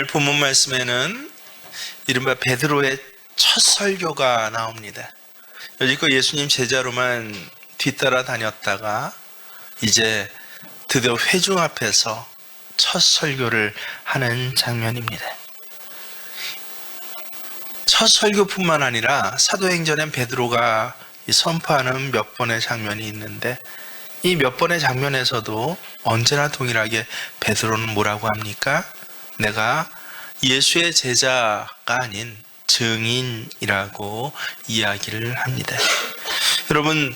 오늘 본문 말씀에는 이른바 베드로의 첫 설교가 나옵니다. 여지껏 예수님 제자로만 뒤따라 다녔다가 이제 드디어 회중 앞에서 첫 설교를 하는 장면입니다. 첫 설교뿐만 아니라 사도행전엔 베드로가 선포하는 몇 번의 장면이 있는데, 이 몇 번의 장면에서도 언제나 동일하게 베드로는 뭐라고 합니까? 내가 예수의 제자가 아닌 증인이라고 이야기를 합니다. 여러분,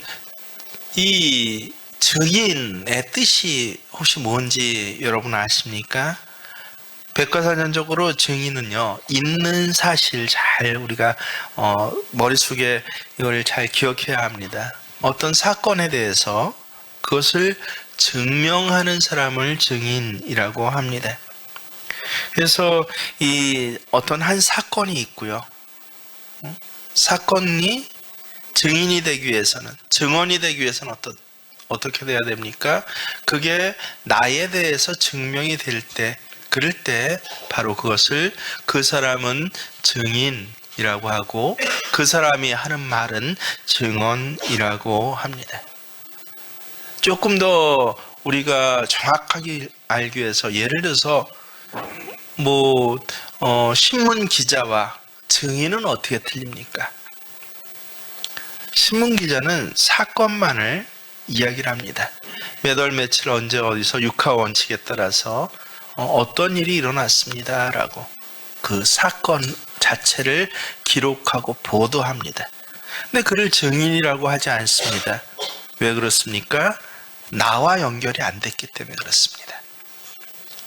이 증인의 뜻이 혹시 뭔지 여러분 아십니까? 백과사전적으로 증인은요, 있는 사실 잘 우리가 머릿속에 이걸 잘 기억해야 합니다. 어떤 사건에 대해서 그것을 증명하는 사람을 증인이라고 합니다. 그래서 이 어떤 한 사건이 있고요. 사건이 증인이 되기 위해서는, 증언이 되기 위해서는 어떻게 돼야 됩니까? 그게 나에 대해서 증명이 될 때, 그럴 때 바로 그것을 그 사람은 증인이라고 하고 그 사람이 하는 말은 증언이라고 합니다. 조금 더 우리가 정확하게 알기 위해서 예를 들어서 신문 기자와 증인은 어떻게 틀립니까? 신문 기자는 사건만을 이야기를 합니다. 몇 월 며칠 언제 어디서 육하 원칙에 따라서 어떤 일이 일어났습니다 라고 그 사건 자체를 기록하고 보도합니다. 근데 그를 증인이라고 하지 않습니다. 왜 그렇습니까? 나와 연결이 안 됐기 때문에 그렇습니다.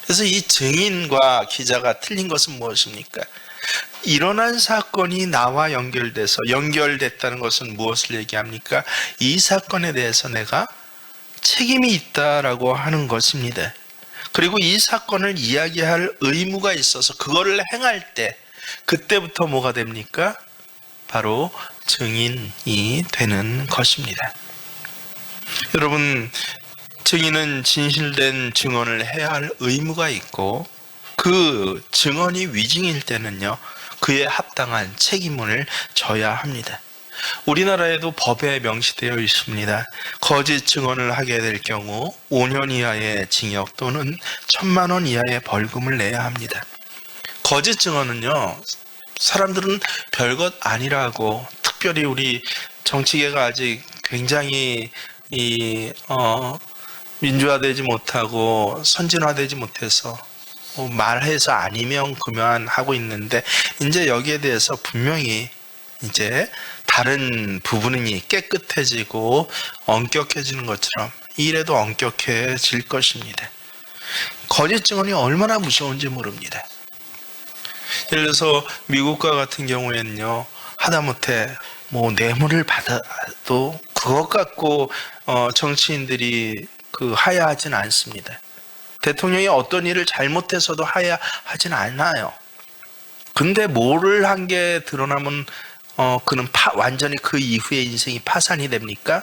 그래서 이 증인과 기자가 틀린 것은 무엇입니까? 일어난 사건이 나와 연결됐다는 것은 무엇을 얘기합니까? 이 사건에 대해서 내가 책임이 있다라고 하는 것입니다. 그리고 이 사건을 이야기할 의무가 있어서 그거를 행할 때 그때부터 뭐가 됩니까? 바로 증인이 되는 것입니다. 여러분, 증인은 진실된 증언을 해야 할 의무가 있고 그 증언이 위증일 때는요, 그에 합당한 책임을 져야 합니다. 우리나라에도 법에 명시되어 있습니다. 거짓 증언을 하게 될 경우 5년 이하의 징역 또는 1,000만 원 이하의 벌금을 내야 합니다. 거짓 증언은요, 사람들은 별것 아니라고, 특별히 우리 정치계가 아직 굉장히 민주화되지 못하고 선진화되지 못해서 말해서 아니면 그만하고 있는데, 이제 여기에 대해서 분명히 이제 다른 부분이 깨끗해지고 엄격해지는 것처럼 이 일에도 엄격해질 것입니다. 거짓 증언이 얼마나 무서운지 모릅니다. 예를 들어서 미국과 같은 경우에는요, 하다못해 뇌물을 받아도 그것 갖고 정치인들이 하야하진 않습니다. 대통령이 어떤 일을 잘못해서도 하야하진 않아요. 근데 뭐를 한 게 드러나면 그는 완전히 그 이후의 인생이 파산이 됩니까?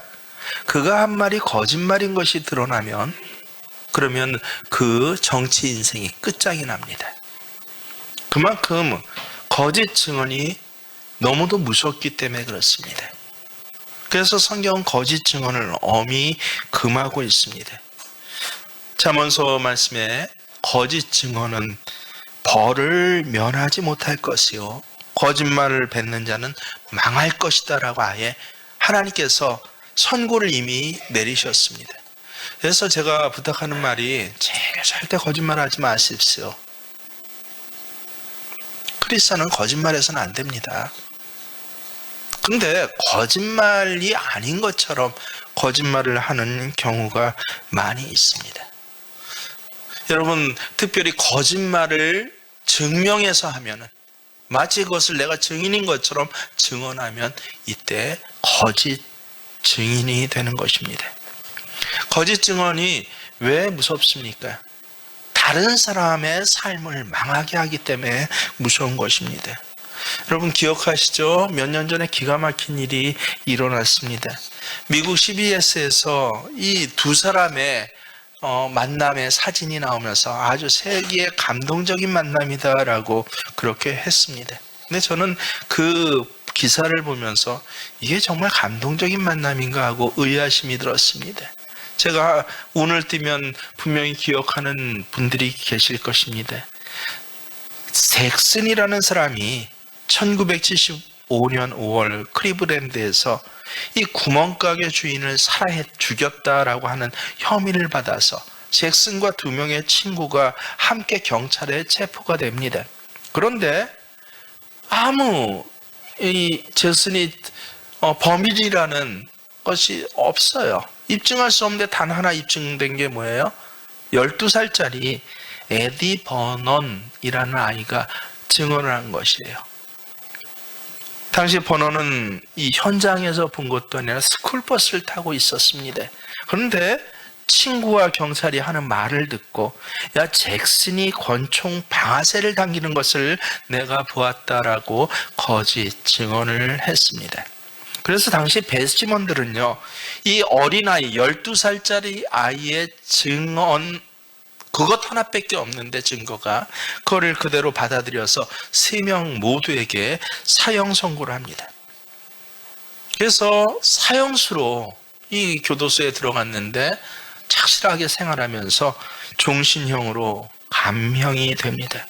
그가 한 말이 거짓말인 것이 드러나면 그러면 그 정치 인생이 끝장이 납니다. 그만큼 거짓 증언이 너무도 무섭기 때문에 그렇습니다. 그래서 성경은 거짓 증언을 엄히 금하고 있습니다. 잠언서 말씀에 거짓 증언은 벌을 면하지 못할 것이요 거짓말을 뱉는 자는 망할 것이다 라고 아예 하나님께서 선고를 이미 내리셨습니다. 그래서 제가 부탁하는 말이 절대 거짓말하지 마십시오. 크리스찬은 거짓말해서는 안 됩니다. 근데 거짓말이 아닌 것처럼 거짓말을 하는 경우가 많이 있습니다. 여러분, 특별히 거짓말을 증명해서 하면은, 마치 그것을 내가 증인인 것처럼 증언하면 이때 거짓 증인이 되는 것입니다. 거짓 증언이 왜 무섭습니까? 다른 사람의 삶을 망하게 하기 때문에 무서운 것입니다. 여러분 기억하시죠? 몇 년 전에 기가 막힌 일이 일어났습니다. 미국 CBS에서 이 두 사람의 만남의 사진이 나오면서 아주 세기의 감동적인 만남이다라고 그렇게 했습니다. 근데 저는 그 기사를 보면서 이게 정말 감동적인 만남인가 하고 의아심이 들었습니다. 제가 오늘 뛰면 분명히 기억하는 분들이 계실 것입니다. 잭슨이라는 사람이 1975년 5월 클리브랜드에서 이 구멍가게 주인을 살해 죽였다라고 하는 혐의를 받아서 잭슨과 2명의 친구가 함께 경찰에 체포가 됩니다. 그런데 이 잭슨이 범인이라는 것이 없어요. 입증할 수 없는데 단 하나 입증된 게 뭐예요? 12살짜리 에디 버넌이라는 아이가 증언을 한 것이에요. 당시 버넌은 이 현장에서 본 것도 아니라 스쿨버스를 타고 있었습니다. 그런데 친구와 경찰이 하는 말을 듣고 야 잭슨이 권총 방아쇠를 당기는 것을 내가 보았다라고 거짓 증언을 했습니다. 그래서 당시 배심원들은요 이 어린아이 12살짜리 아이의 증언 그것 하나밖에 없는데 증거가 그거를 그대로 받아들여서 3명 모두에게 사형 선고를 합니다. 그래서 사형수로 이 교도소에 들어갔는데 착실하게 생활하면서 종신형으로 감형이 됩니다.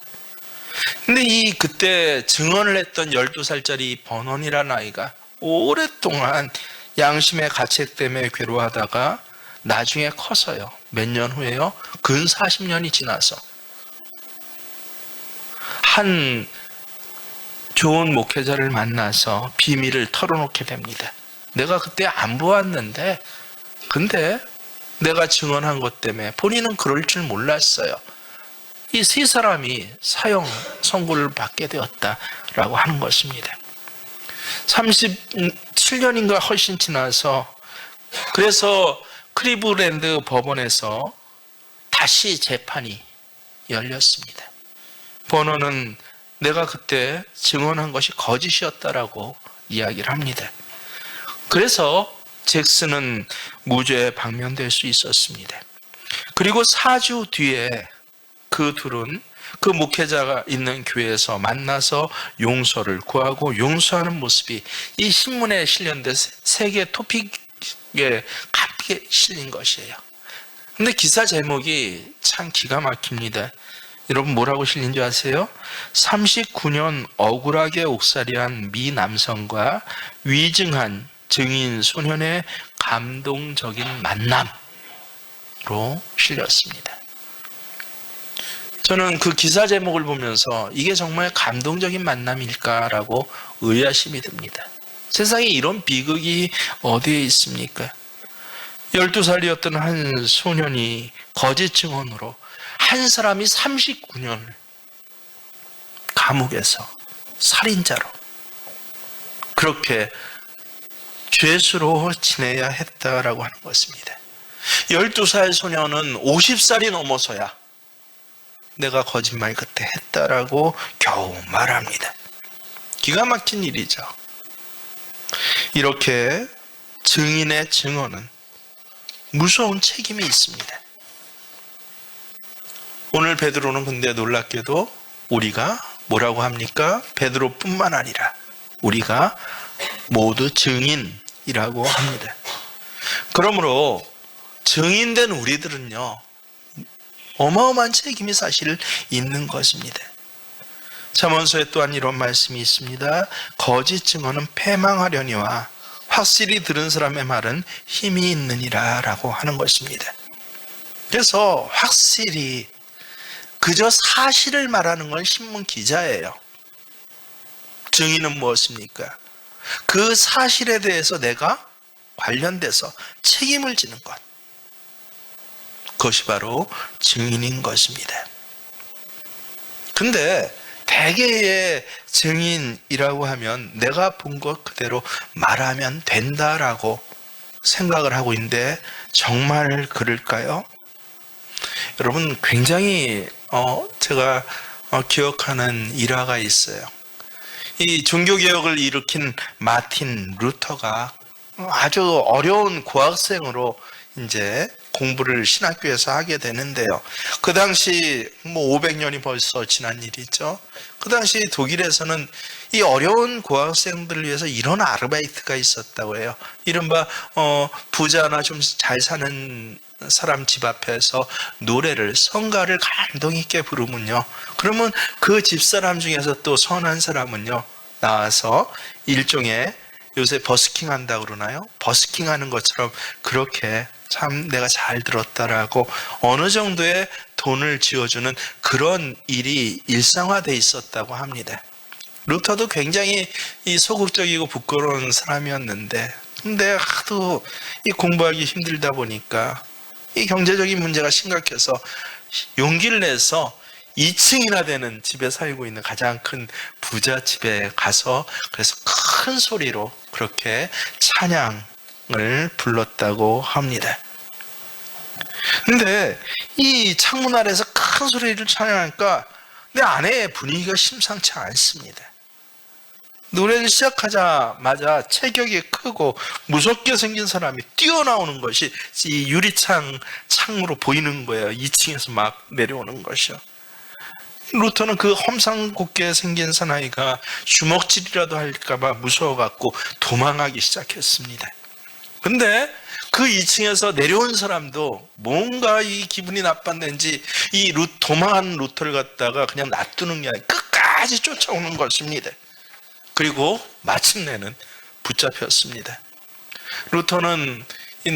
근데 그때 증언을 했던 12살짜리 버넌이라는 아이가 오랫동안 양심의 가책 때문에 괴로워하다가 나중에 커서요. 몇 년 후에요. 근 40년이 지나서 한 좋은 목회자를 만나서 비밀을 털어놓게 됩니다. 내가 그때 안 보았는데 근데 내가 증언한 것 때문에 본인은 그럴 줄 몰랐어요. 이 3사람이 사형 선고를 받게 되었다라고 하는 것입니다. 37년인가 훨씬 지나서 그래서 클리브랜드 법원에서 다시 재판이 열렸습니다. 버넌은 내가 그때 증언한 것이 거짓이었다라고 이야기를 합니다. 그래서 잭슨은 무죄에 방면될 수 있었습니다. 그리고 4주 뒤에 그 둘은 그 목회자가 있는 교회에서 만나서 용서를 구하고 용서하는 모습이 이 신문에 실렸는데 세계 토픽에 값게 실린 것이에요. 근데 기사 제목이 참 기가 막힙니다. 여러분 뭐라고 실린 줄 아세요? 39년 억울하게 옥살이한 미 남성과 위증한 증인 소년의 감동적인 만남으로 실렸습니다. 저는 그 기사 제목을 보면서 이게 정말 감동적인 만남일까라고 의아심이 듭니다. 세상에 이런 비극이 어디에 있습니까? 12살이었던 한 소년이 거짓 증언으로 한 사람이 39년을 감옥에서 살인자로 그렇게 죄수로 지내야 했다라고 하는 것입니다. 12살 소년은 50살이 넘어서야 내가 거짓말 그때 했다라고 겨우 말합니다. 기가 막힌 일이죠. 이렇게 증인의 증언은 무서운 책임이 있습니다. 오늘 베드로는 근데 놀랍게도 우리가 뭐라고 합니까? 베드로뿐만 아니라 우리가 모두 증인이라고 합니다. 그러므로 증인된 우리들은요 어마어마한 책임이 사실 있는 것입니다. 잠언서에 또한 이런 말씀이 있습니다. 거짓 증언은 패망하려니와 확실히 들은 사람의 말은 힘이 있느니라 라고 하는 것입니다. 그래서 확실히 그저 사실을 말하는 건 신문 기자예요. 증인은 무엇입니까? 그 사실에 대해서 내가 관련돼서 책임을 지는 것. 그것이 바로 증인인 것입니다. 근데 대개의 증인이라고 하면 내가 본 것 그대로 말하면 된다라고 생각을 하고 있는데 정말 그럴까요? 여러분 굉장히 제가 기억하는 일화가 있어요. 이 종교개혁을 일으킨 마틴 루터가 아주 어려운 고학생으로 이제 공부를 신학교에서 하게 되는데요. 그 당시 500년이 벌써 지난 일이죠. 그 당시 독일에서는 이 어려운 고학생들을 위해서 이런 아르바이트가 있었다고 해요. 이른바 부자나 좀 잘 사는 사람 집 앞에서 노래를, 성가를 감동 있게 부르면요, 그러면 그 집사람 중에서 또 선한 사람은요 나와서 일종의, 요새 버스킹 한다고 그러나요? 버스킹 하는 것처럼 그렇게 참 내가 잘 들었다라고 어느 정도의 돈을 지어주는 그런 일이 일상화되어 있었다고 합니다. 루터도 굉장히 이 소극적이고 부끄러운 사람이었는데, 근데 하도 이 공부하기 힘들다 보니까 이 경제적인 문제가 심각해서 용기를 내서 2층이나 되는 집에 살고 있는 가장 큰 부자 집에 가서, 그래서 큰 소리로 그렇게 찬양을 불렀다고 합니다. 근데 이 창문 아래서 큰 소리를 찬양하니까 내 안에 분위기가 심상치 않습니다. 노래를 시작하자마자 체격이 크고 무섭게 생긴 사람이 뛰어나오는 것이 이 유리창으로 보이는 거예요. 2층에서 막 내려오는 것이요. 루터는 그 험상궂게 생긴 사나이가 주먹질이라도 할까봐 무서워갖고 도망하기 시작했습니다. 근데 그 2층에서 내려온 사람도 뭔가 이 기분이 나빴는지 이 도망한 루터를 갖다가 그냥 놔두는 게 아니라 끝까지 쫓아오는 것입니다. 그리고 마침내는 붙잡혔습니다. 루터는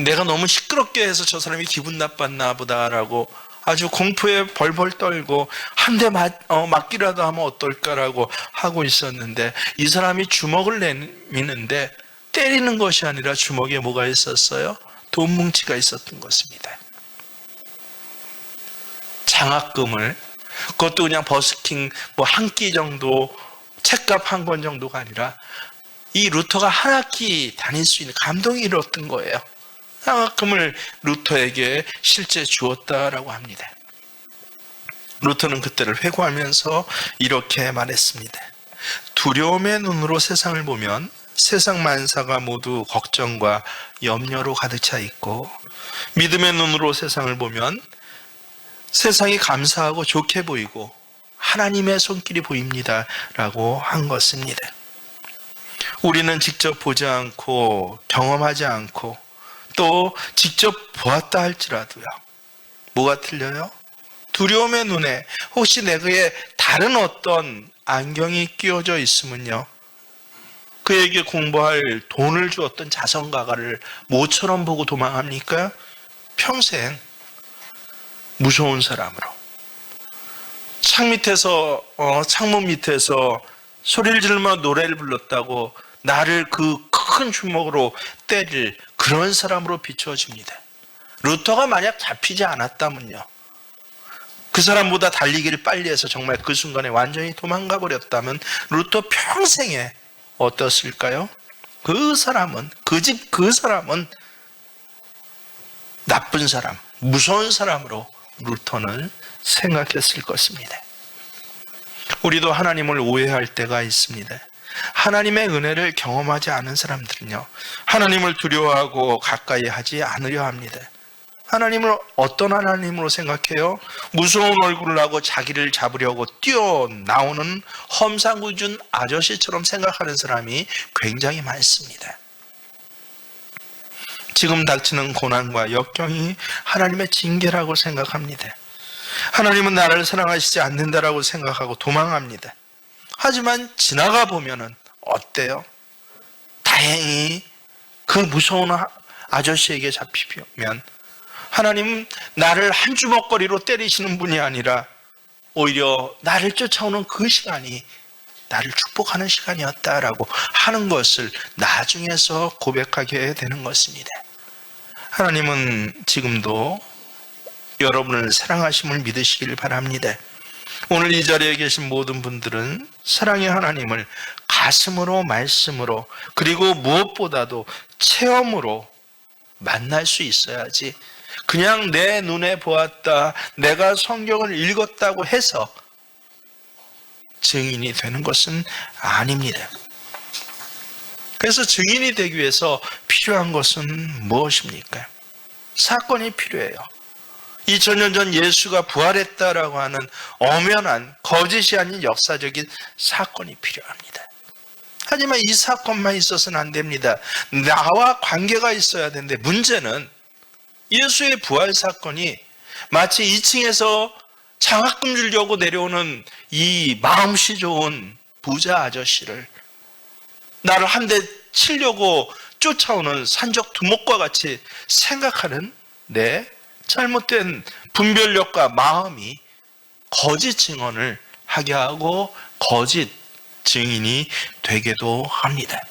내가 너무 시끄럽게 해서 저 사람이 기분 나빴나 보다라고 아주 공포에 벌벌 떨고 한 대 맞기라도 하면 어떨까라고 하고 있었는데, 이 사람이 주먹을 내미는데 때리는 것이 아니라 주먹에 뭐가 있었어요? 돈 뭉치가 있었던 것입니다. 장학금을, 그것도 그냥 버스킹 한 끼 정도, 책값 한 권 정도가 아니라 이 루터가 한 학기 다닐 수 있는 감동이 일었던 거예요. 장학금을 루터에게 실제 주었다라고 합니다. 루터는 그때를 회고하면서 이렇게 말했습니다. 두려움의 눈으로 세상을 보면 세상 만사가 모두 걱정과 염려로 가득 차 있고, 믿음의 눈으로 세상을 보면 세상이 감사하고 좋게 보이고 하나님의 손길이 보입니다 라고 한 것입니다. 우리는 직접 보지 않고 경험하지 않고 또 직접 보았다 할지라도요, 뭐가 틀려요? 두려움의 눈에 혹시 내게 다른 어떤 안경이 끼워져 있으면요, 그에게 공부할 돈을 주었던 자선가가를 모처럼 보고 도망합니까? 평생 무서운 사람으로 창문 밑에서 소리를 지르며 노래를 불렀다고 나를 그 큰 주먹으로 때릴 그런 사람으로 비추어집니다. 루터가 만약 잡히지 않았다면요, 그 사람보다 달리기를 빨리 해서 정말 그 순간에 완전히 도망가 버렸다면 루터 평생에 어떻을까요? 그 사람은, 그 사람은 나쁜 사람, 무서운 사람으로 루터는 생각했을 것입니다. 우리도 하나님을 오해할 때가 있습니다. 하나님의 은혜를 경험하지 않은 사람들은요, 하나님을 두려워하고 가까이 하지 않으려 합니다. 하나님을 어떤 하나님으로 생각해요? 무서운 얼굴을 하고 자기를 잡으려고 뛰어나오는 험상궂은 아저씨처럼 생각하는 사람이 굉장히 많습니다. 지금 닥치는 고난과 역경이 하나님의 징계라고 생각합니다. 하나님은 나를 사랑하시지 않는다라고 생각하고 도망합니다. 하지만 지나가 보면은 어때요? 다행히 그 무서운 아저씨에게 잡히면 하나님은 나를 한 주먹거리로 때리시는 분이 아니라 오히려 나를 쫓아오는 그 시간이 나를 축복하는 시간이었다라고 하는 것을 나중에서 고백하게 되는 것입니다. 하나님은 지금도 여러분을 사랑하심을 믿으시길 바랍니다. 오늘 이 자리에 계신 모든 분들은 사랑의 하나님을 가슴으로, 말씀으로, 그리고 무엇보다도 체험으로 만날 수 있어야지, 그냥 내 눈에 보았다, 내가 성경을 읽었다고 해서 증인이 되는 것은 아닙니다. 그래서 증인이 되기 위해서 필요한 것은 무엇입니까? 사건이 필요해요. 2000년 전 예수가 부활했다라고 하는 엄연한 거짓이 아닌 역사적인 사건이 필요합니다. 하지만 이 사건만 있어서는 안 됩니다. 나와 관계가 있어야 되는데 문제는 예수의 부활 사건이 마치 2층에서 장학금 주려고 내려오는 이 마음씨 좋은 부자 아저씨를 나를 한 대 치려고 쫓아오는 산적 두목과 같이 생각하는 내 잘못된 분별력과 마음이 거짓 증언을 하게 하고 거짓 증인이 되게도 합니다.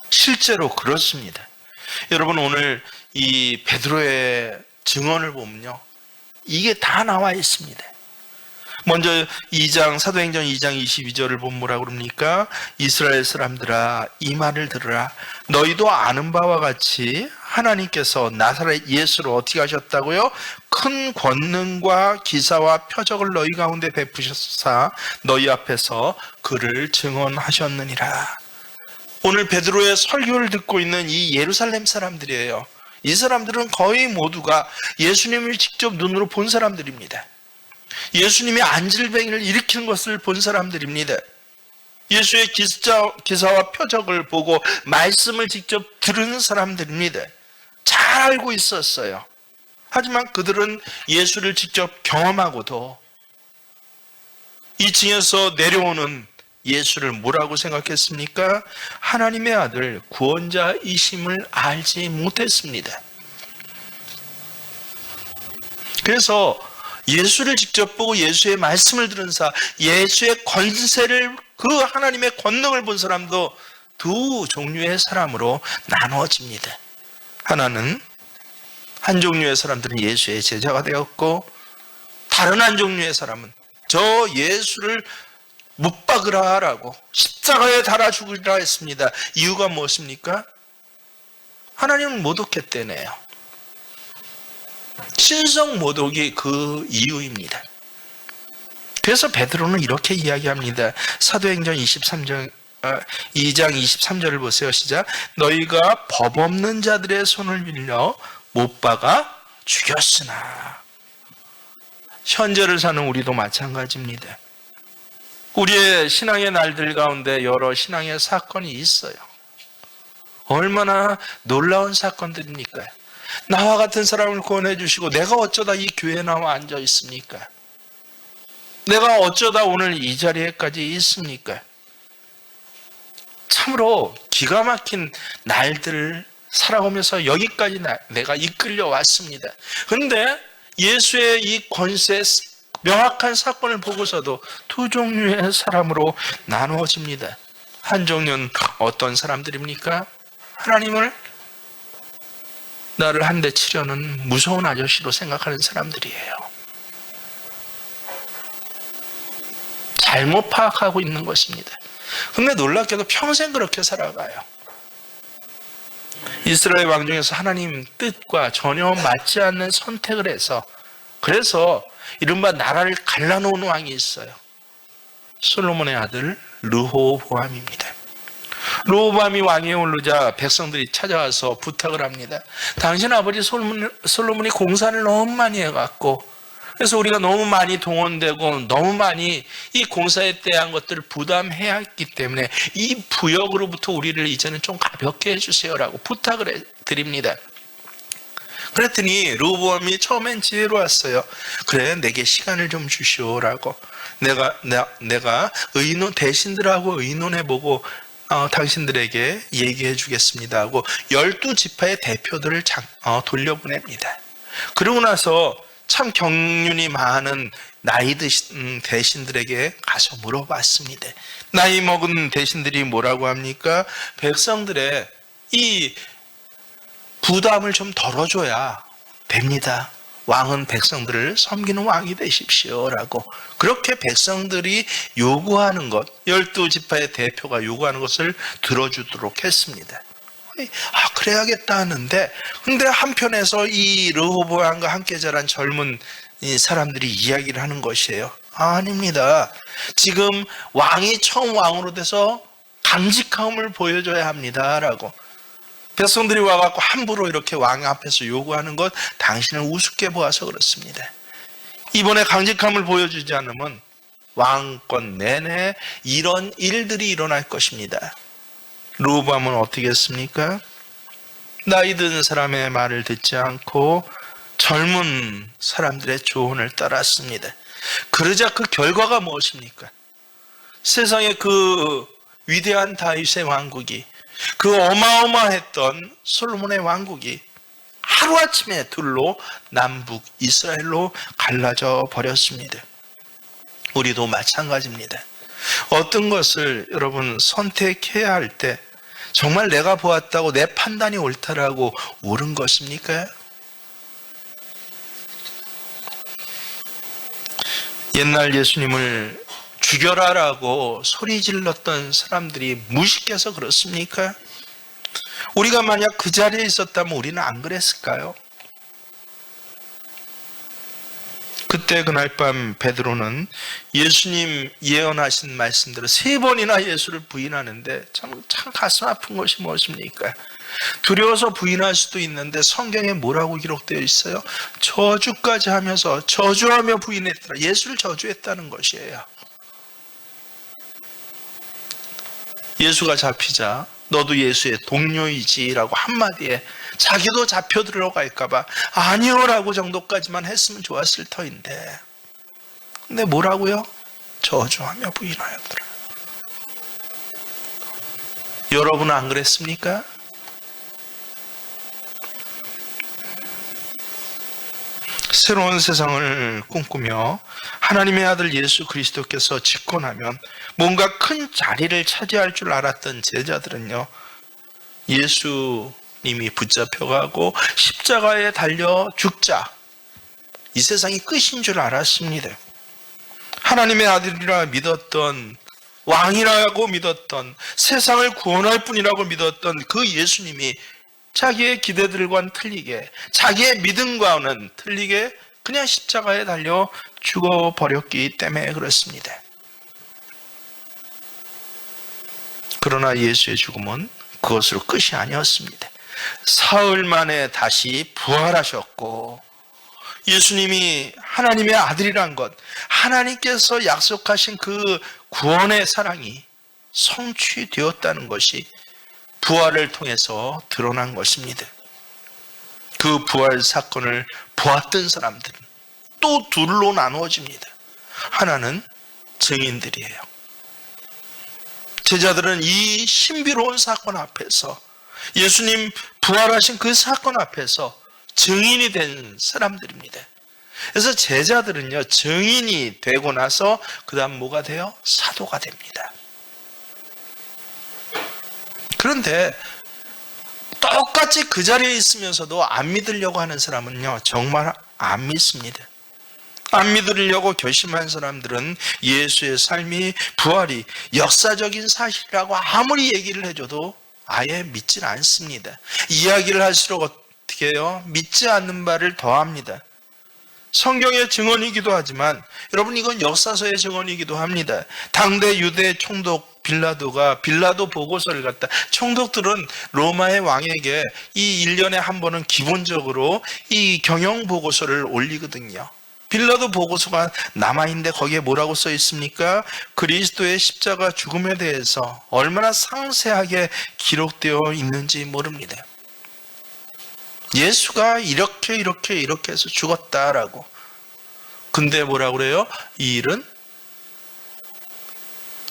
실제로 그렇습니다. 여러분, 오늘 이 베드로의 증언을 보면요, 이게 다 나와 있습니다. 먼저 사도행전 2장 22절을 보면 뭐라고 그럽니까? 이스라엘 사람들아, 이 말을 들으라. 너희도 아는 바와 같이 하나님께서 나사렛 예수를 어떻게 하셨다고요? 큰 권능과 기사와 표적을 너희 가운데 베푸셨사 너희 앞에서 그를 증언하셨느니라. 오늘 베드로의 설교를 듣고 있는 이 예루살렘 사람들이에요. 이 사람들은 거의 모두가 예수님을 직접 눈으로 본 사람들입니다. 예수님이 안질뱅이를 일으키는 것을 본 사람들입니다. 예수의 기사와 표적을 보고 말씀을 직접 들은 사람들입니다. 잘 알고 있었어요. 하지만 그들은 예수를 직접 경험하고도 2층에서 내려오는 예수를 뭐라고 생각했습니까? 하나님의 아들 구원자이심을 알지 못했습니다. 그래서 예수를 직접 보고 예수의 말씀을 들은 예수의 권세를, 그 하나님의 권능을 본 사람도 두 종류의 사람으로 나누어집니다. 하나는, 한 종류의 사람들은 예수의 제자가 되었고, 다른 한 종류의 사람은 저 예수를 못 박으라 라고 십자가에 달아 죽으리라 했습니다. 이유가 무엇입니까? 하나님은 모독했대네요. 신성 모독이 그 이유입니다. 그래서 베드로는 이렇게 이야기합니다. 사도행전 2장 23절을 보세요. 시작. 너희가 법 없는 자들의 손을 빌려 못 박아 죽였으나. 현재를 사는 우리도 마찬가지입니다. 우리의 신앙의 날들 가운데 여러 신앙의 사건이 있어요. 얼마나 놀라운 사건들입니까? 나와 같은 사람을 구원해 주시고 내가 어쩌다 이 교회에 나와 앉아 있습니까? 내가 어쩌다 오늘 이 자리에까지 있습니까? 참으로 기가 막힌 날들을 살아오면서 여기까지 내가 이끌려 왔습니다. 그런데 예수의 이 권세, 명확한 사건을 보고서도 두 종류의 사람으로 나누어집니다. 한 종류는 어떤 사람들입니까? 하나님을 나를 한 대 치려는 무서운 아저씨로 생각하는 사람들이에요. 잘못 파악하고 있는 것입니다. 근데 놀랍게도 평생 그렇게 살아가요. 이스라엘 왕 중에서 하나님 뜻과 전혀 맞지 않는 선택을 해서, 그래서 이른바 나라를 갈라놓은 왕이 있어요. 솔로몬의 아들 르호보암입니다. 르호보암이 왕위에 오르자 백성들이 찾아와서 부탁을 합니다. 당신 아버지 솔로몬이 공사를 너무 많이 해갖고, 그래서 우리가 너무 많이 동원되고 너무 많이 이 공사에 대한 것들을 부담해야 했기 때문에 이 부역으로부터 우리를 이제는 좀 가볍게 해주세요라고 부탁을 드립니다. 그랬더니 르호보암이 처음엔 지혜로웠어요. 그래, 내게 시간을 좀 주시오라고. 내가 대신들하고 의논해보고 당신들에게 얘기해 주겠습니다 하고 12지파의 대표들을 돌려보냅니다. 그러고 나서 참 경륜이 많은 나이 드신 대신들에게 가서 물어봤습니다. 나이 먹은 대신들이 뭐라고 합니까? 백성들의 이 부담을 좀 덜어줘야 됩니다. 왕은 백성들을 섬기는 왕이 되십시오라고. 그렇게 백성들이 요구하는 것, 12지파의 대표가 요구하는 것을 들어주도록 했습니다. 그래야겠다 하는데, 근데 한편에서 이 르호보암과 함께 자란 젊은 사람들이 이야기를 하는 것이에요. 아닙니다. 지금 왕이 처음 왕으로 돼서 강직함을 보여줘야 합니다라고. 백성들이 와갖고 함부로 이렇게 왕 앞에서 요구하는 것 당신은 우습게 보아서 그렇습니다. 이번에 강직함을 보여주지 않으면 왕권 내내 이런 일들이 일어날 것입니다. 르호보암은 어떻게 했습니까? 나이 든 사람의 말을 듣지 않고 젊은 사람들의 조언을 따랐습니다. 그러자 그 결과가 무엇입니까? 세상에 그 위대한 다윗의 왕국이, 그 어마어마했던 솔로몬의 왕국이 하루아침에 둘로 남북 이스라엘로 갈라져 버렸습니다. 우리도 마찬가지입니다. 어떤 것을 여러분 선택해야 할 때 정말 내가 보았다고 내 판단이 옳다라고 옳은 것입니까? 옛날 예수님을 죽여라라고 소리 질렀던 사람들이 무식해서 그렇습니까? 우리가 만약 그 자리에 있었다면 우리는 안 그랬을까요? 그때 그날 밤 베드로는 예수님 예언하신 말씀대로 3번이나 예수를 부인하는데 참 가슴 아픈 것이 무엇입니까? 두려워서 부인할 수도 있는데 성경에 뭐라고 기록되어 있어요? 저주까지 하면서 저주하며 부인했더라. 예수를 저주했다는 것이에요. 예수가 잡히자 너도 예수의 동료이지라고 한마디에 자기도 잡혀 들어갈까봐 아니요라고 정도까지만 했으면 좋았을 터인데, 근데 뭐라고요? 저주하며 부인하였더라. 여러분은 안 그랬습니까? 새로운 세상을 꿈꾸며 하나님의 아들 예수 그리스도께서 집권하면 뭔가 큰 자리를 차지할 줄 알았던 제자들은요, 예수님이 붙잡혀가고 십자가에 달려 죽자, 이 세상이 끝인 줄 알았습니다. 하나님의 아들이라 믿었던, 왕이라고 믿었던, 세상을 구원할 뿐이라고 믿었던 그 예수님이 자기의 기대들과는 틀리게, 자기의 믿음과는 틀리게 그냥 십자가에 달려 죽어버렸기 때문에 그렇습니다. 그러나 예수의 죽음은 그것으로 끝이 아니었습니다. 사흘 만에 다시 부활하셨고, 예수님이 하나님의 아들이란 것, 하나님께서 약속하신 그 구원의 사랑이 성취되었다는 것이 부활을 통해서 드러난 것입니다. 그 부활 사건을 보았던 사람들은 또 둘로 나누어집니다. 하나는 증인들이에요. 제자들은 이 신비로운 사건 앞에서, 예수님 부활하신 그 사건 앞에서 증인이 된 사람들입니다. 그래서 제자들은요, 증인이 되고 나서 그 다음 뭐가 돼요? 사도가 됩니다. 그런데 똑같이 그 자리에 있으면서도 안 믿으려고 하는 사람은요, 정말 안 믿습니다. 안 믿으려고 결심한 사람들은 예수의 삶이, 부활이 역사적인 사실이라고 아무리 얘기를 해줘도 아예 믿질 않습니다. 이야기를 할수록 어떻게 해요? 믿지 않는 바를 더합니다. 성경의 증언이기도 하지만 여러분, 이건 역사서의 증언이기도 합니다. 당대 유대 총독 빌라도가 빌라도 보고서를 갖다, 총독들은 로마의 왕에게 이 1년에 한 번은 기본적으로 이 경영 보고서를 올리거든요. 빌라도 보고서가 남아있는데 거기에 뭐라고 써 있습니까? 그리스도의 십자가 죽음에 대해서 얼마나 상세하게 기록되어 있는지 모릅니다. 예수가 이렇게 해서 죽었다라고. 근데 뭐라고 그래요? 이 일은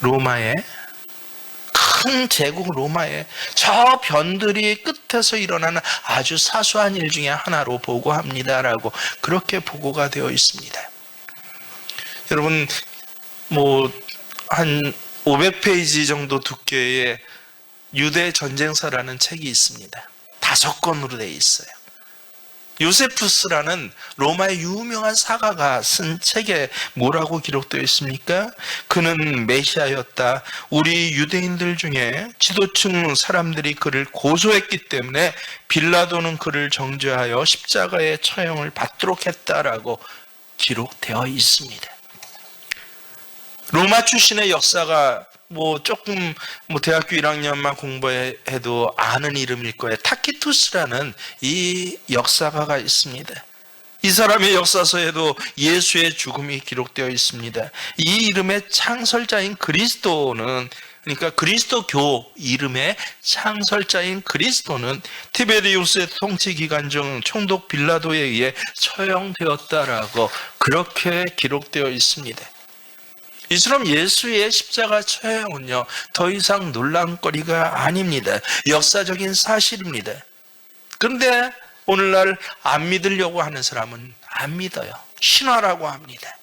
로마의, 큰 제국 로마의 저 변두리 끝에서 일어나는 아주 사소한 일 중에 하나로 보고합니다라고 그렇게 보고가 되어 있습니다. 여러분, 한 500페이지 정도 두께의 유대 전쟁사라는 책이 있습니다. 5권으로 되어 있어요. 요세푸스라는 로마의 유명한 사가가 쓴 책에 뭐라고 기록되어 있습니까? 그는 메시아였다. 우리 유대인들 중에 지도층 사람들이 그를 고소했기 때문에 빌라도는 그를 정죄하여 십자가의 처형을 받도록 했다라고 기록되어 있습니다. 로마 출신의 역사가 조금 대학교 1학년만 공부해도 아는 이름일 거예요. 타키투스라는 이 역사가가 있습니다. 이 사람의 역사서에도 예수의 죽음이 기록되어 있습니다. 이 이름의 창설자인 그리스도는, 그러니까 그리스도교 이름의 창설자인 그리스도는 티베리우스의 통치 기간 중 총독 빌라도에 의해 처형되었다라고 그렇게 기록되어 있습니다. 이처럼 예수의 십자가 처형은요, 더 이상 논란거리가 아닙니다. 역사적인 사실입니다. 그런데 오늘날 안 믿으려고 하는 사람은 안 믿어요. 신화라고 합니다.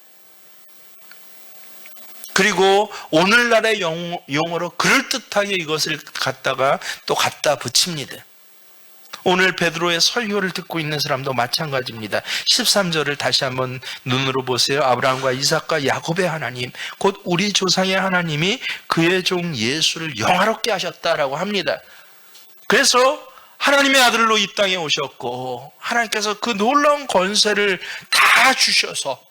그리고 오늘날의 용어로 그럴듯하게 이것을 갖다가 또 갖다 붙입니다. 오늘 베드로의 설교를 듣고 있는 사람도 마찬가지입니다. 13절을 다시 한번 눈으로 보세요. 아브라함과 이삭과 야곱의 하나님, 곧 우리 조상의 하나님이 그의 종 예수를 영화롭게 하셨다라고 합니다. 그래서 하나님의 아들로 이 땅에 오셨고, 하나님께서 그 놀라운 권세를 다 주셔서,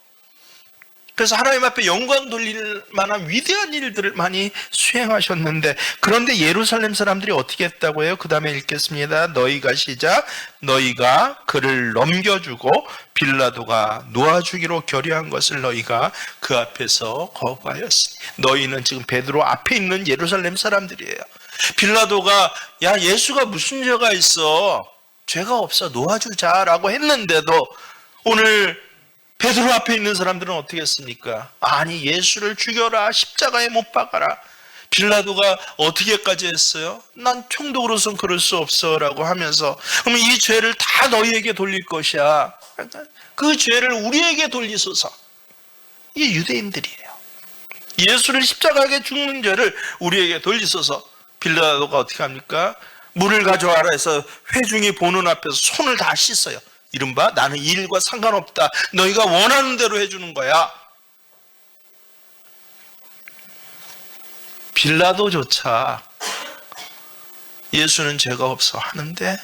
그래서 하나님 앞에 영광 돌릴 만한 위대한 일들을 많이 수행하셨는데, 그런데 예루살렘 사람들이 어떻게 했다고 해요? 그 다음에 읽겠습니다. 너희가 그를 넘겨주고 빌라도가 놓아주기로 결의한 것을 너희가 그 앞에서 거부하였으니. 너희는 지금 베드로 앞에 있는 예루살렘 사람들이에요. 빌라도가 야, 예수가 무슨 죄가 있어, 죄가 없어, 놓아주자라고 했는데도 오늘 베드로 앞에 있는 사람들은 어떻게 했습니까? 아니, 예수를 죽여라, 십자가에 못 박아라. 빌라도가 어떻게까지 했어요? 난 총독으로선 그럴 수 없어 라고 하면서, 그럼 이 죄를 다 너희에게 돌릴 것이야, 그 죄를 우리에게 돌리소서. 이게 유대인들이에요. 예수를 십자가에 죽는 죄를 우리에게 돌리소서. 빌라도가 어떻게 합니까? 물을 가져와라 해서 회중이 보는 앞에서 손을 다 씻어요. 이른바 나는 이 일과 상관없다, 너희가 원하는 대로 해주는 거야. 빌라도조차 예수는 죄가 없어 하는데,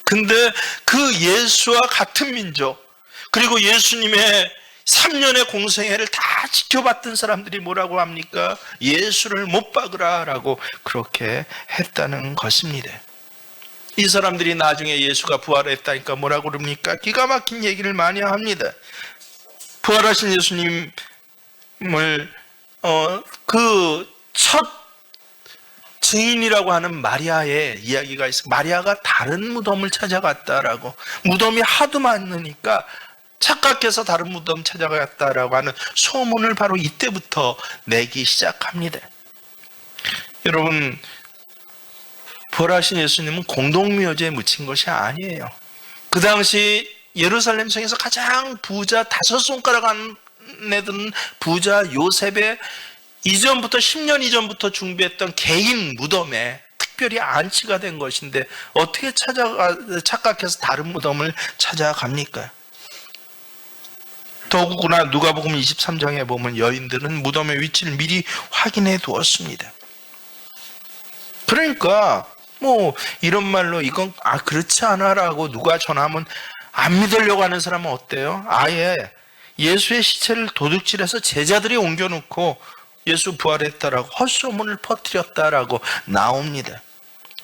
근데 그 예수와 같은 민족, 그리고 예수님의 3년의 공생애를 다 지켜봤던 사람들이 뭐라고 합니까? 예수를 못 박으라 라고 그렇게 했다는 것입니다. 이 사람들이 나중에 예수가 부활했다니까 뭐라고 그럽니까? 기가 막힌 얘기를 많이 합니다. 부활하신 예수님을 그 첫 증인이라고 하는 마리아의 이야기가 있어요. 마리아가 다른 무덤을 찾아갔다라고, 무덤이 하도 많으니까 착각해서 다른 무덤 찾아갔다라고 하는 소문을 바로 이때부터 내기 시작합니다. 여러분, 부활하신 예수님은 공동묘지에 묻힌 것이 아니에요. 그 당시 예루살렘 성에서 가장 부자, 5손가락 안에 든 부자 요셉의 이전부터 10년 이전부터 준비했던 개인 무덤에 특별히 안치가 된 것인데, 어떻게 착각해서 다른 무덤을 찾아갑니까? 더구나 누가복음 23장에 보면 여인들은 무덤의 위치를 미리 확인해 두었습니다. 그러니까 이런 말로 이건 그렇지 않아 라고 누가 전하면 안 믿으려고 하는 사람은 어때요? 아예 예수의 시체를 도둑질해서 제자들이 옮겨놓고 예수 부활했다라고 헛소문을 퍼뜨렸다라고 나옵니다.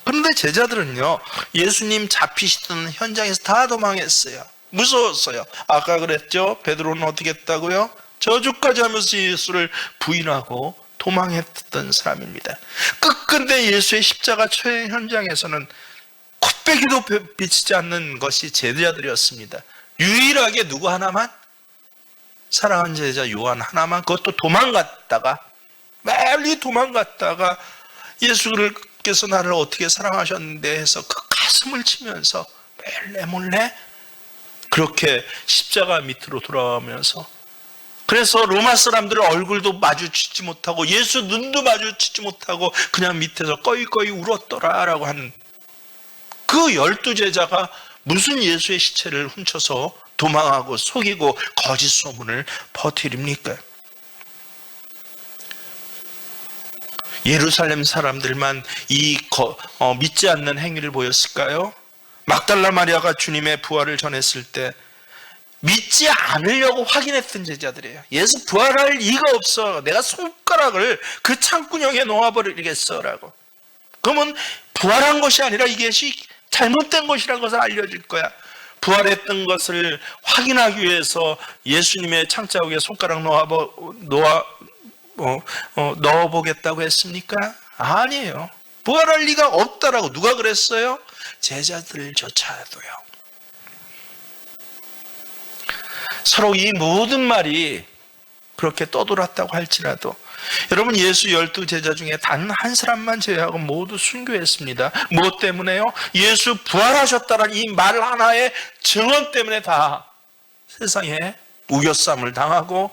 그런데 제자들은요, 예수님 잡히시던 현장에서 다 도망했어요. 무서웠어요. 아까 그랬죠? 베드로는 어떻게 했다고요? 저주까지 하면서 예수를 부인하고 도망했던 사람입니다. 끝끝내 예수의 십자가 처형 현장에서는 코빼기도 비치지 않는 것이 제자들이었습니다. 유일하게 누구 하나만? 사랑하는 제자 요한 하나만, 그것도 도망갔다가, 멀리 도망갔다가 예수께서 나를 어떻게 사랑하셨는데 해서 그 가슴을 치면서 몰래 그렇게 십자가 밑으로 돌아오면서, 그래서 로마 사람들의 얼굴도 마주치지 못하고 예수 눈도 마주치지 못하고 그냥 밑에서 꺼이꺼이 울었더라라고 하는 그 12제자가 무슨 예수의 시체를 훔쳐서 도망하고 속이고 거짓 소문을 퍼뜨립니까? 예루살렘 사람들만 믿지 않는 행위를 보였을까요? 막달라 마리아가 주님의 부활을 전했을 때 믿지 않으려고 확인했던 제자들이에요. 예수 부활할 리가 없어. 내가 손가락을 그 창구녕에 놓아버리겠어 라고. 그러면 부활한 것이 아니라 이것이 잘못된 것이라는 것을 알려줄 거야. 부활했던 것을 확인하기 위해서 예수님의 창자국에 손가락 넣어보겠다고 했습니까? 아니에요. 부활할 리가 없다라고 누가 그랬어요? 제자들조차도요. 서로 이 모든 말이 그렇게 떠돌았다고 할지라도 여러분, 예수 12제자 중에 단 한 사람만 제외하고 모두 순교했습니다. 무엇 때문에요? 예수 부활하셨다는 이 말 하나의 증언 때문에 다 세상에 우겨쌈을 당하고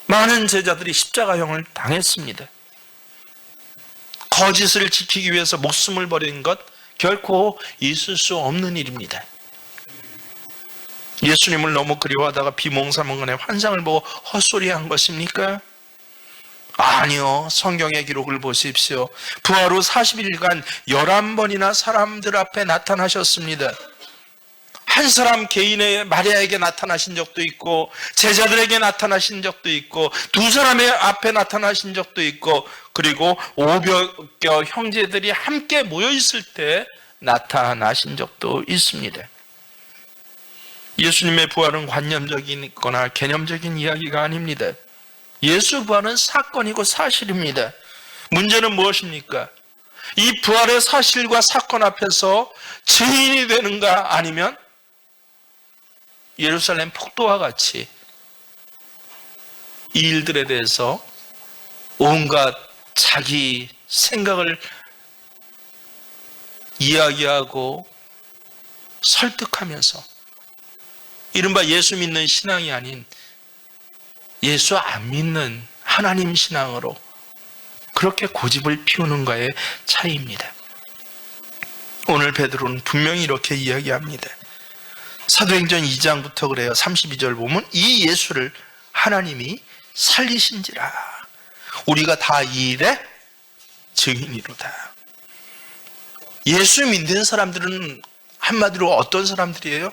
많은 제자들이 십자가형을 당했습니다. 거짓을 지키기 위해서 목숨을 버린 것 결코 있을 수 없는 일입니다. 예수님을 너무 그리워하다가 비몽사몽간에 환상을 보고 헛소리한 것입니까? 아니요. 성경의 기록을 보십시오. 부활 후 40일간 11번이나 사람들 앞에 나타나셨습니다. 한 사람 개인의 마리아에게 나타나신 적도 있고, 제자들에게 나타나신 적도 있고, 두 사람의 앞에 나타나신 적도 있고, 그리고 500여 형제들이 함께 모여 있을 때 나타나신 적도 있습니다. 예수님의 부활은 관념적이거나 개념적인 이야기가 아닙니다. 예수 부활은 사건이고 사실입니다. 문제는 무엇입니까? 이 부활의 사실과 사건 앞에서 증인이 되는가, 아니면 예루살렘 폭도와 같이 이 일들에 대해서 온갖 자기 생각을 이야기하고 설득하면서 이른바 예수 믿는 신앙이 아닌 예수 안 믿는 하나님 신앙으로 그렇게 고집을 피우는가의 차이입니다. 오늘 베드로는 분명히 이렇게 이야기합니다. 사도행전 2장부터 그래요. 32절 보면 이 예수를 하나님이 살리신지라 우리가 다 이 일의 증인이로다. 예수 믿는 사람들은 한마디로 어떤 사람들이에요?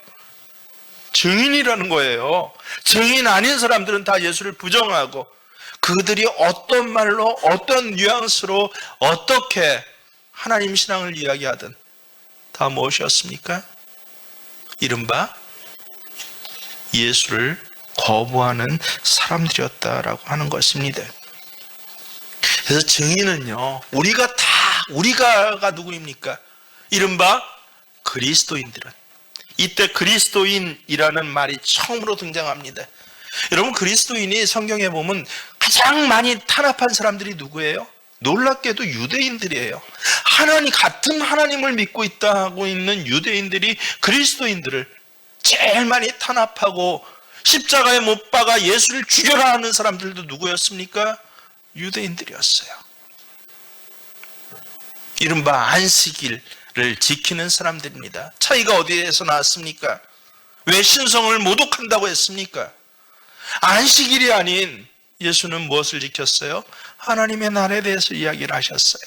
증인이라는 거예요. 증인 아닌 사람들은 다 예수를 부정하고 그들이 어떤 말로 어떤 뉘앙스로 어떻게 하나님 신앙을 이야기하든 다 무엇이었습니까? 이른바 예수를 거부하는 사람들이었다라고 하는 것입니다. 그래서 증인은요, 우리가 누구입니까? 이른바 그리스도인들은. 이때 그리스도인이라는 말이 처음으로 등장합니다. 여러분, 그리스도인이 성경에 보면 가장 많이 탄압한 사람들이 누구예요? 놀랍게도 유대인들이에요. 같은 하나님을 믿고 있다고 있는 유대인들이 그리스도인들을 제일 많이 탄압하고 십자가에 못 박아 예수를 죽여라 하는 사람들도 누구였습니까? 유대인들이었어요. 이른바 안식일을 지키는 사람들입니다. 차이가 어디에서 나왔습니까? 왜 신성을 모독한다고 했습니까? 안식일이 아닌 예수는 무엇을 지켰어요? 하나님의 날에 대해서 이야기를 하셨어요.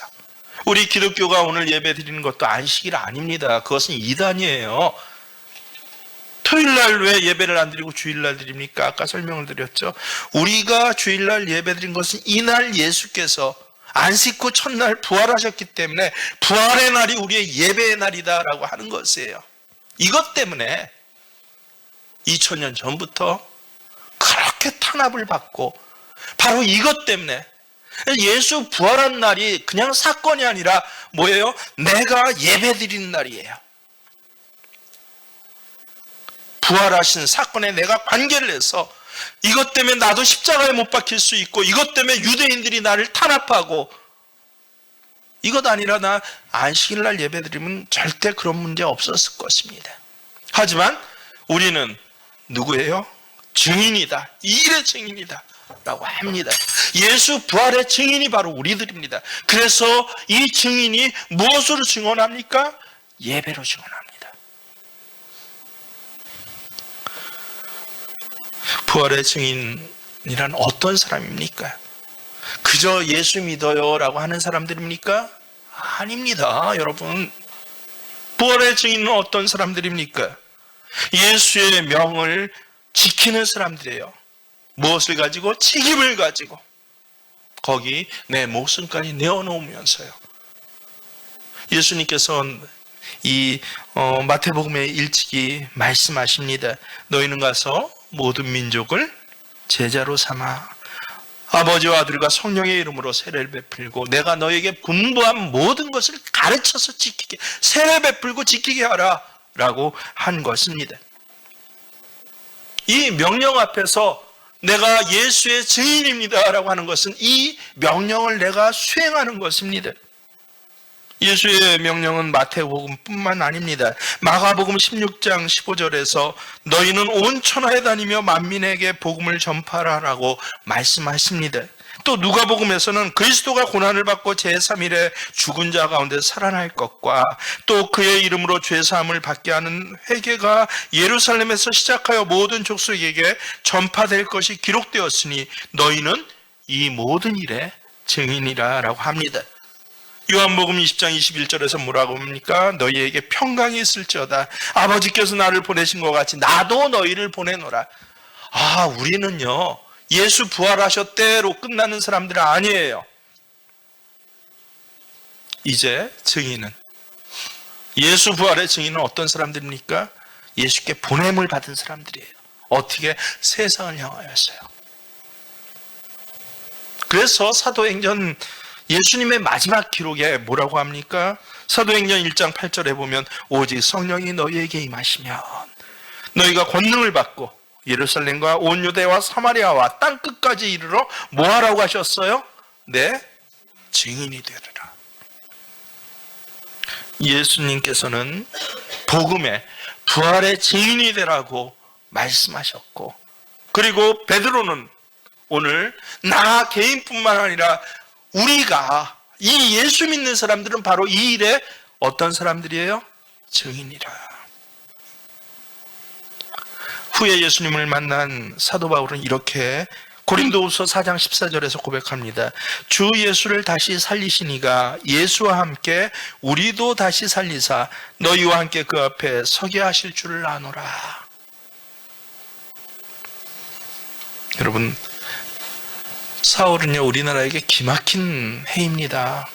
우리 기독교가 오늘 예배 드리는 것도 안식일 아닙니다. 그것은 이단이에요. 토요일날 왜 예배를 안 드리고 주일날 드립니까? 아까 설명을 드렸죠. 우리가 주일날 예배 드린 것은 이날 예수께서 안식 후 첫날 부활하셨기 때문에 부활의 날이 우리의 예배의 날이다라고 하는 것이에요. 이것 때문에 2000년 전부터 그렇게 탄압을 받고 바로 이것 때문에 예수 부활한 날이 그냥 사건이 아니라 뭐예요? 내가 예배 드리는 날이에요. 부활하신 사건에 내가 관계를 해서 이것 때문에 나도 십자가에 못 박힐 수 있고 이것 때문에 유대인들이 나를 탄압하고 이것 아니라 나 안식일날 예배드리면 절대 그런 문제 없었을 것입니다. 하지만 우리는 누구예요? 증인이다. 이 일의 증인이다 라고 합니다. 예수 부활의 증인이 바로 우리들입니다. 그래서 이 증인이 무엇으로 증언합니까? 예배로 증언합니다. 부활의 증인이란 어떤 사람입니까? 그저 예수 믿어요 라고 하는 사람들입니까? 아닙니다. 여러분, 부활의 증인은 어떤 사람들입니까? 예수의 명을 지키는 사람들이에요. 무엇을 가지고? 책임을 가지고. 거기 내 목숨까지 내어놓으면서요. 예수님께서 이 마태복음에 일찍이 말씀하십니다. 너희는 가서 모든 민족을 제자로 삼아 아버지와 아들과 성령의 이름으로 세례를 베풀고 내가 너에게 분부한 모든 것을 가르쳐서 지키게, 세례 베풀고 지키게 하라 라고 한 것입니다. 이 명령 앞에서 내가 예수의 증인입니다 라고 하는 것은 이 명령을 내가 수행하는 것입니다. 예수의 명령은 마태복음 뿐만 아닙니다. 마가복음 16장 15절에서 너희는 온 천하에 다니며 만민에게 복음을 전파하라고 말씀하십니다. 또 누가복음에서는 그리스도가 고난을 받고 제3일에 죽은 자 가운데 살아날 것과 또 그의 이름으로 죄사함을 받게 하는 회개가 예루살렘에서 시작하여 모든 족속에게 전파될 것이 기록되었으니 너희는 이 모든 일의 증인이라 라고 합니다. 요한복음 20장 21절에서 뭐라고 합니까? 너희에게 평강이 있을지어다. 아버지께서 나를 보내신 것 같이 나도 너희를 보내노라. 우리는요 예수 부활하셨대로 끝나는 사람들은 아니에요. 이제 증인은, 예수 부활의 증인은 어떤 사람들입니까? 예수께 보냄을 받은 사람들이에요. 어떻게? 세상을 향하여서요. 그래서 사도행전 예수님의 마지막 기록에 뭐라고 합니까? 사도행전 1장 8절에 보면 오직 성령이 너희에게 임하시면 너희가 권능을 받고 예루살렘과 온 유대와 사마리아와 땅끝까지 이르러 뭐하라고 하셨어요? 내 증인이 되리라. 예수님께서는 복음의 부활의 증인이 되라고 말씀하셨고, 그리고 베드로는 오늘 나 개인뿐만 아니라 우리가, 이 예수 믿는 사람들은 바로 이 일에 어떤 사람들이에요? 증인이라. 후에 예수님을 만난 사도 바울은 이렇게 고린도후서 4장 14절에서 고백합니다. 주 예수를 다시 살리시니가 예수와 함께 우리도 다시 살리사 너희와 함께 그 앞에 서게 하실 줄을 아노라. 여러분, 사울은요 우리나라에게 기막힌 해입니다.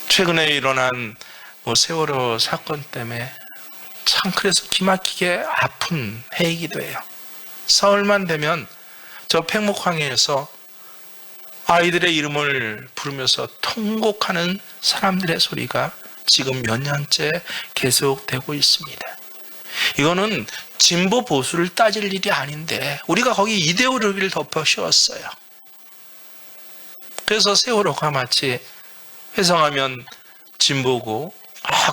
최근에 일어난 세월호 사건 때문에 참 그래서 기막히게 아픈 해이기도 해요. 사흘만 되면 저 팽목항에서 아이들의 이름을 부르면서 통곡하는 사람들의 소리가 지금 몇 년째 계속되고 있습니다. 이거는 진보 보수를 따질 일이 아닌데 우리가 거기 이데올로기를 덮어 씌웠어요. 그래서 세월호가 마치 회상하면 진보고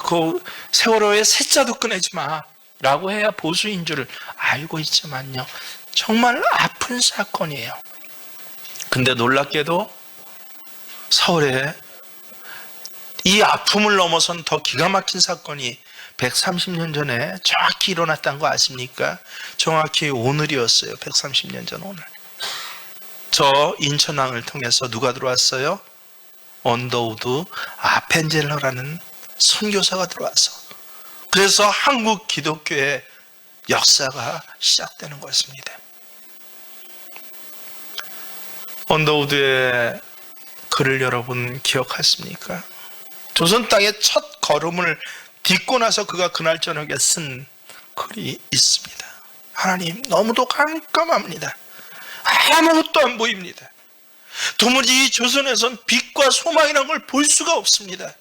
그 세월호에 세자도 꺼내지 마 라고 해야 보수인 줄을 알고 있지만요, 정말 아픈 사건이에요. 근데 놀랍게도 서울에 이 아픔을 넘어선 더 기가 막힌 사건이 130년 전에 정확히 일어났다는 거 아십니까? 정확히 오늘이었어요. 130년 전 오늘. 저 인천항을 통해서 누가 들어왔어요? 언더우드 아펜젤러라는 선교사가 들어와서, 그래서 한국 기독교의 역사가 시작되는 것입니다. 언더우드의 글을 여러분 기억하십니까? 조선 땅의 첫 걸음을 딛고 나서 그가 그날 저녁에 쓴 글이 있습니다. 하나님, 너무도 깜깜합니다. 아무것도 안 보입니다. 도무지 이 조선에선 빛과 소망이라는 걸 볼 수가 없습니다.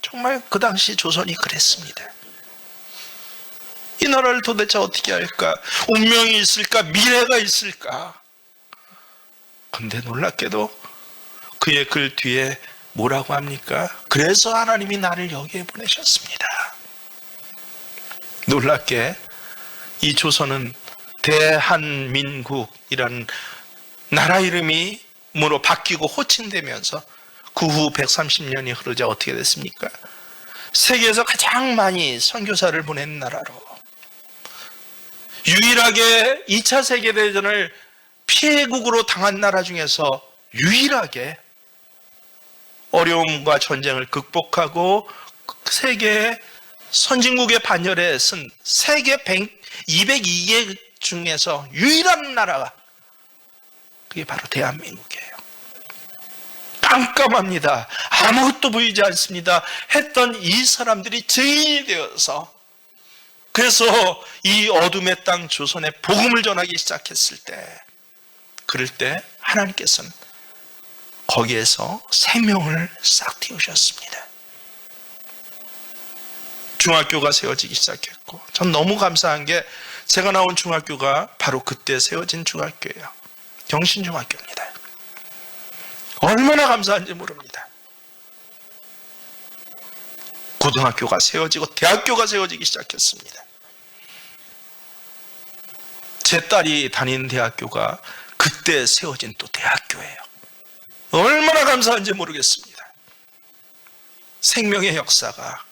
정말 그 당시 조선이 그랬습니다. 이 나라를 도대체 어떻게 할까? 운명이 있을까? 미래가 있을까? 근데 놀랍게도 그의 글 뒤에 뭐라고 합니까? 그래서 하나님이 나를 여기에 보내셨습니다. 놀랍게 이 조선은 대한민국이라는 나라 이름이 뭐로 바뀌고 호칭되면서 그 후 130년이 흐르자 어떻게 됐습니까? 세계에서 가장 많이 선교사를 보낸 나라로, 유일하게 2차 세계대전을 피해국으로 당한 나라 중에서 유일하게 어려움과 전쟁을 극복하고 세계의 선진국의 반열에 쓴 세계 202개 중에서 유일한 나라가 그게 바로 대한민국이에요. 깜깜합니다. 아무것도 보이지 않습니다. 했던 이 사람들이 증인이 되어서, 그래서 이 어둠의 땅 조선에 복음을 전하기 시작했을 때, 그럴 때 하나님께서는 거기에서 생명을 싹 틔우셨습니다. 중학교가 세워지기 시작했고, 전 너무 감사한 게 제가 나온 중학교가 바로 그때 세워진 중학교예요. 경신중학교입니다. 얼마나 감사한지 모릅니다. 고등학교가 세워지고 대학교가 세워지기 시작했습니다. 제 딸이 다니는 대학교가 그때 세워진 또 대학교예요. 얼마나 감사한지 모르겠습니다. 생명의 역사가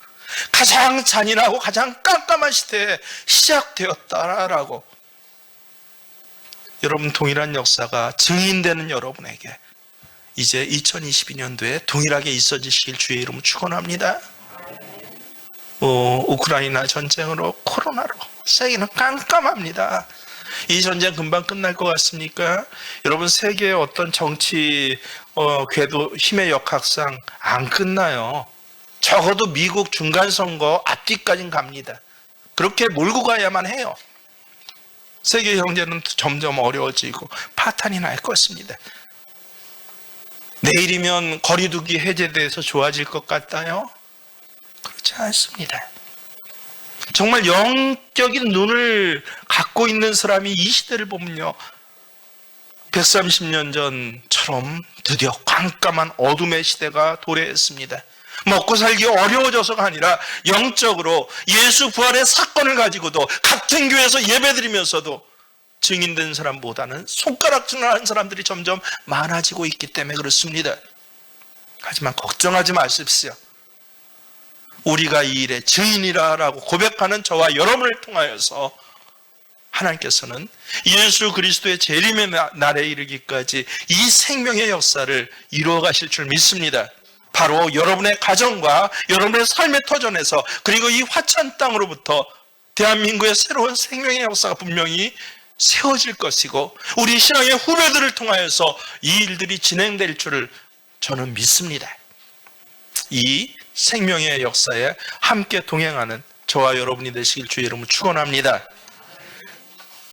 가장 잔인하고 가장 깜깜한 시대에 시작되었다라고, 여러분 동일한 역사가 증인되는 여러분에게 이제 2022년도에 동일하게 있어지시길 주의 이름으로 축원합니다. 우크라이나 전쟁으로, 코로나로 세계는 깜깜합니다. 이 전쟁 금방 끝날 것 같습니까? 여러분, 세계의 어떤 정치 궤도 힘의 역학상 안 끝나요. 적어도 미국 중간선거 앞뒤까지는 갑니다. 그렇게 몰고 가야만 해요. 세계 경제는 점점 어려워지고 파탄이 날 것입니다. 내일이면 거리두기 해제돼서 좋아질 것 같아요? 그렇지 않습니다. 정말 영적인 눈을 갖고 있는 사람이 이 시대를 보면요, 130년 전처럼 드디어 깜깜한 어둠의 시대가 도래했습니다. 먹고 살기 어려워져서가 아니라 영적으로 예수 부활의 사건을 가지고도 같은 교회에서 예배드리면서도 증인된 사람보다는 손가락질을 하는 사람들이 점점 많아지고 있기 때문에 그렇습니다. 하지만 걱정하지 마십시오. 우리가 이 일의 증인이라고 고백하는 저와 여러분을 통하여서 하나님께서는 예수 그리스도의 재림의 날에 이르기까지 이 생명의 역사를 이루어 가실 줄 믿습니다. 바로 여러분의 가정과 여러분의 삶의 터전에서, 그리고 이 화창 땅으로부터 대한민국의 새로운 생명의 역사가 분명히 세워질 것이고, 우리 신앙의 후배들을 통하여서 이 일들이 진행될 줄을 저는 믿습니다. 이 생명의 역사에 함께 동행하는 저와 여러분이 되시길 주의 이름으로 축원합니다.